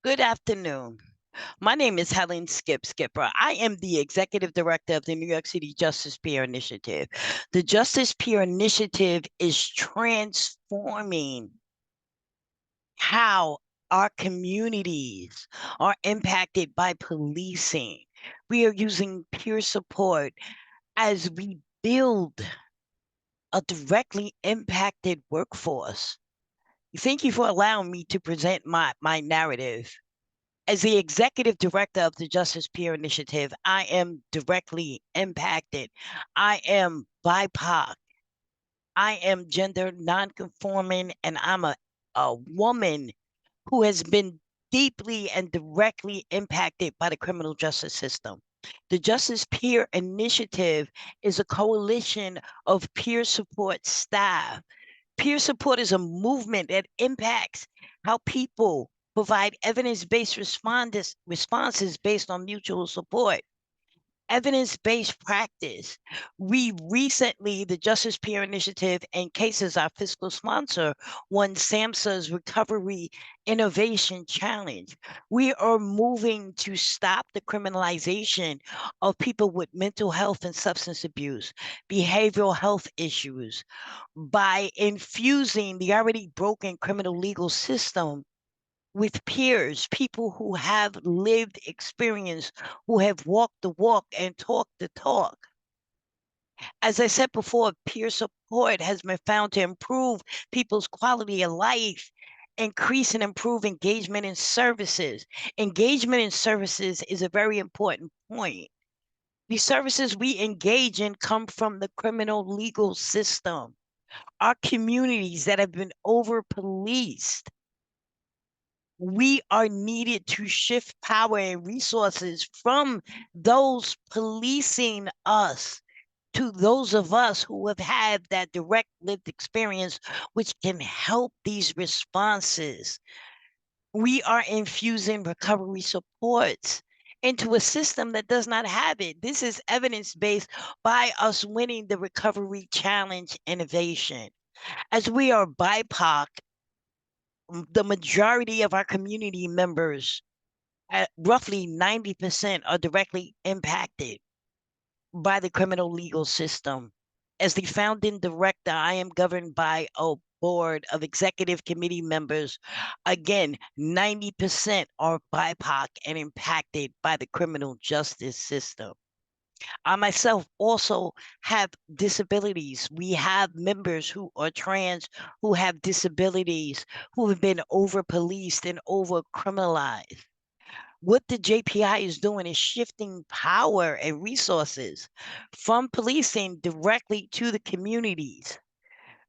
Good afternoon. My name is Helen Skipper. I am the Executive Director of the New York City Justice Peer Initiative. The Justice Peer Initiative is transforming how our communities are impacted by policing. We are using peer support as we build a directly impacted workforce. Thank you for allowing me to present my narrative. As the executive director of the Justice Peer Initiative, I am directly impacted. I am BIPOC. I am gender nonconforming, and I'm a woman who has been deeply and directly impacted by the criminal justice system. The Justice Peer Initiative is a coalition of peer support staff. Peer support is a movement that impacts how people provide evidence-based responses based on mutual support. Evidence-based practice. We recently, the Justice Peer Initiative and Cases, our fiscal sponsor, won SAMHSA's Recovery Innovation Challenge. We are moving to stop the criminalization of people with mental health and substance abuse, behavioral health issues, by infusing the already broken criminal legal system with peers, people who have lived experience, who have walked the walk and talked the talk. As I said before, peer support has been found to improve people's quality of life, increase and improve engagement in services. Engagement in services is a very important point. The services we engage in come from the criminal legal system. Our communities that have been over policed, we are needed to shift power and resources from those policing us to those of us who have had that direct lived experience, which can help these responses. We are infusing recovery supports into a system that does not have it. This is evidence based by us winning the Recovery Challenge innovation. As we are BIPOC, the majority of our community members, roughly 90%, are directly impacted by the criminal legal system. As the founding director, I am governed by a board of executive committee members. Again, 90% are BIPOC and impacted by the criminal justice system. I myself also have disabilities. We have members who are trans, who have disabilities, who have been over policed and over criminalized. What the JPI is doing is shifting power and resources from policing directly to the communities.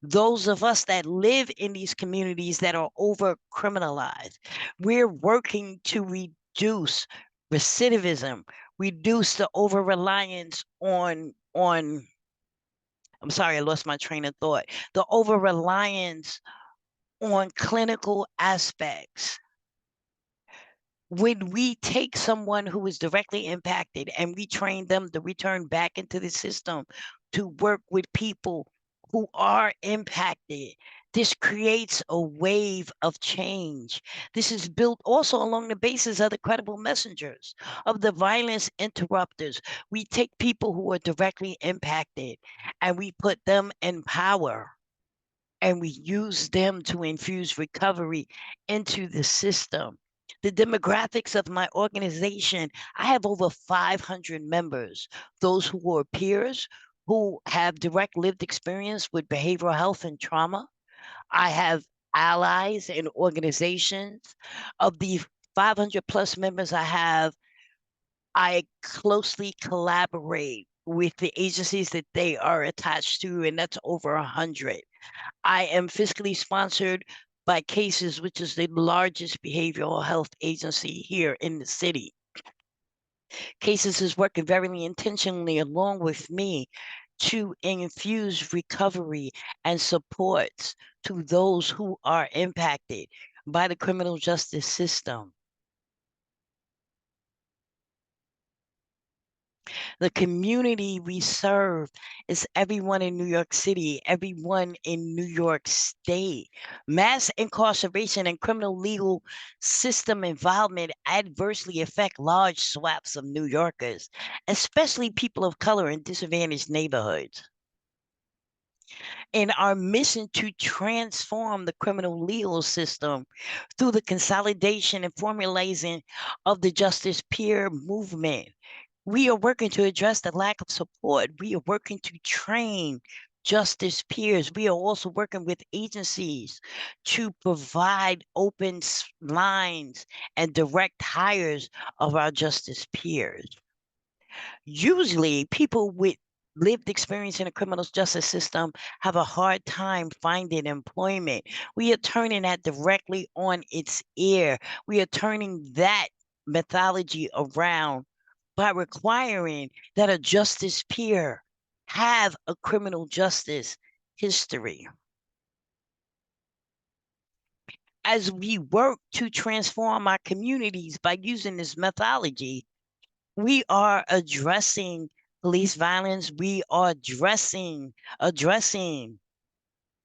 Those of us that live in these communities that are over criminalized, we're working to reduce recidivism, reduce the over reliance on I'm sorry, I lost my train of thought. The over reliance on clinical aspects. When we take someone who is directly impacted and we train them to return back into the system to work with people who are impacted, this creates a wave of change. This is built also along the basis of the credible messengers, of the violence interrupters. We take people who are directly impacted and we put them in power and we use them to infuse recovery into the system. The demographics of my organization, I have over 500 members, those who are peers, who have direct lived experience with behavioral health and trauma. I have allies and organizations. Of the 500 plus members I closely collaborate with the agencies that they are attached to, and that's over 100. I am fiscally sponsored by Cases, which is the largest behavioral health agency here in the city. Cases is working very intentionally along with me to infuse recovery and supports to those who are impacted by the criminal justice system. The community we serve is everyone in New York City, everyone in New York State. Mass incarceration and criminal legal system involvement adversely affect large swaths of New Yorkers, especially people of color in disadvantaged neighborhoods. In our mission to transform the criminal legal system through the consolidation and formalizing of the justice peer movement, we are working to address the lack of support. We are working to train justice peers. We are also working with agencies to provide open lines and direct hires of our justice peers. Usually, people with lived experience in the criminal justice system have a hard time finding employment. We are turning that directly on its ear. We are turning that methodology around by requiring that a justice peer have a criminal justice history. As we work to transform our communities by using this methodology, we are addressing police violence. We are addressing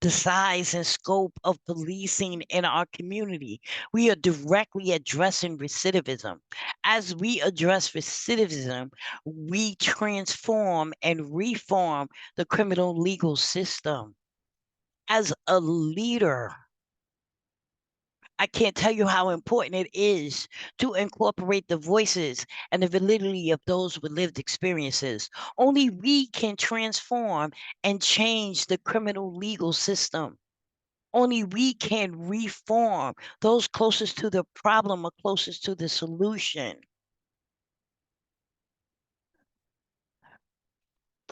the size and scope of policing in our community. We are directly addressing recidivism. As we address recidivism, we transform and reform the criminal legal system. As a leader, I can't tell you how important it is to incorporate the voices and the validity of those with lived experiences. Only we can transform and change the criminal legal system. Only we can reform those closest to the problem or closest to the solution.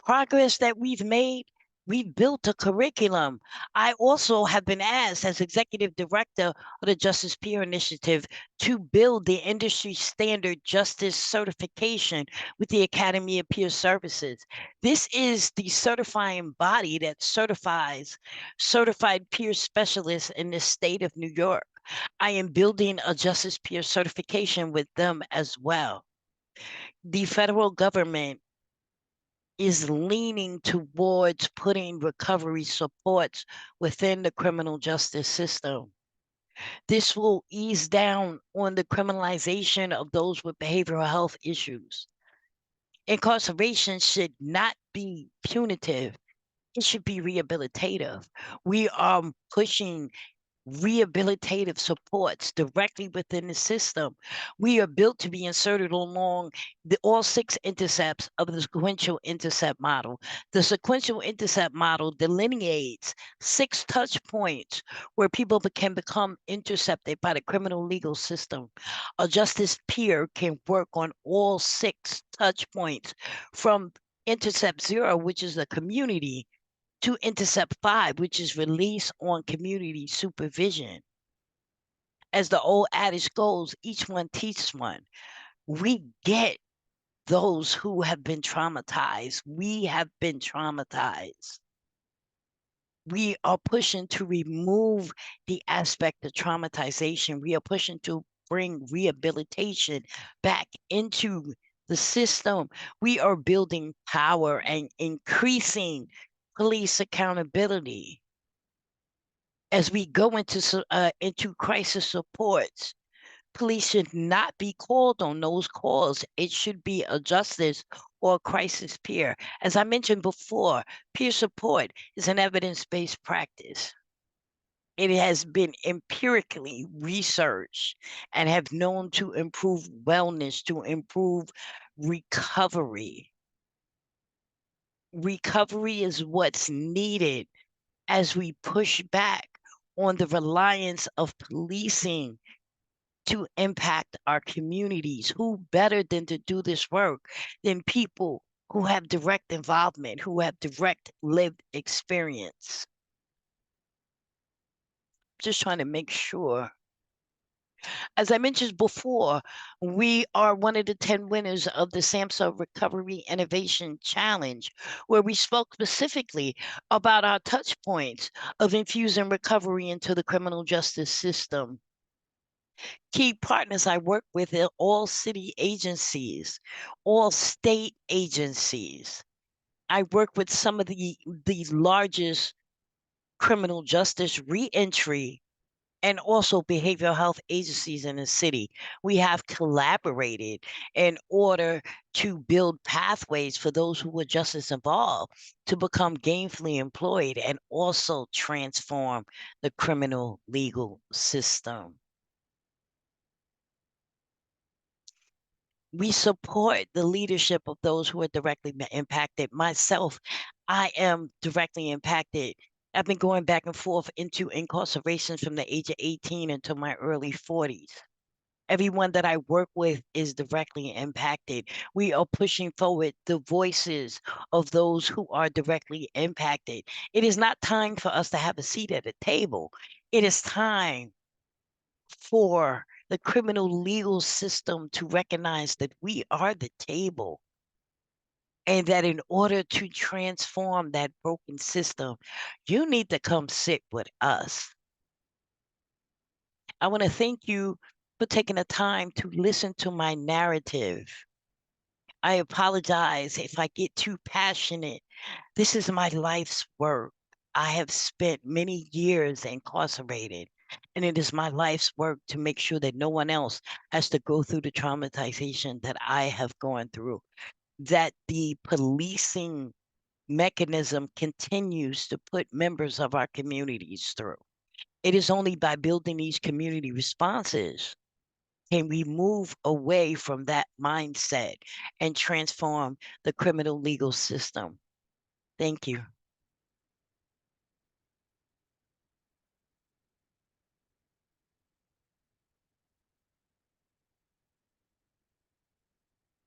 Progress that we've built a curriculum. I also have been asked as executive director of the Justice Peer Initiative to build the industry standard justice certification with the Academy of Peer Services. This is the certifying body that certifies certified peer specialists in the state of New York. I am building a justice peer certification with them as well. The federal government is leaning towards putting recovery supports within the criminal justice system. This will ease down on the criminalization of those with behavioral health issues. Incarceration should not be punitive, it should be rehabilitative. We are pushing rehabilitative supports directly within the system. We are built to be inserted along all 6 intercepts of the sequential intercept model. The sequential intercept model delineates 6 touch points where people can become intercepted by the criminal legal system. A justice peer can work on all 6 touch points from intercept 0, which is the community, to intercept 5, which is release on community supervision. As the old adage goes, each one teaches one. We get those who have been traumatized. We have been traumatized. We are pushing to remove the aspect of traumatization. We are pushing to bring rehabilitation back into the system. We are building power and increasing police accountability. As we go into crisis supports, police should not be called on those calls. It should be a justice or a crisis peer. As I mentioned before, peer support is an evidence-based practice. It has been empirically researched and have known to improve wellness, to improve recovery. Recovery is what's needed as we push back on the reliance of policing to impact our communities. Who better than to do this work than people who have direct involvement, who have direct lived experience? Just trying to make sure. As I mentioned before, we are one of the 10 winners of the SAMHSA Recovery Innovation Challenge, where we spoke specifically about our touch points of infusing recovery into the criminal justice system. Key partners I work with are all city agencies, all state agencies. I work with some of the largest criminal justice reentry and also behavioral health agencies in the city. We have collaborated in order to build pathways for those who were justice involved to become gainfully employed and also transform the criminal legal system. We support the leadership of those who are directly impacted. Myself, I am directly impacted. I've been going back and forth into incarceration from the age of 18 until my early 40s. Everyone that I work with is directly impacted. We are pushing forward the voices of those who are directly impacted. It is not time for us to have a seat at a table. It is time for the criminal legal system to recognize that we are the table and that in order to transform that broken system, you need to come sit with us. I want to thank you for taking the time to listen to my narrative. I apologize if I get too passionate. This is my life's work. I have spent many years incarcerated, and it is my life's work to make sure that no one else has to go through the traumatization that I have gone through, that the policing mechanism continues to put members of our communities through. It is only by building these community responses can we move away from that mindset and transform the criminal legal system. Thank you.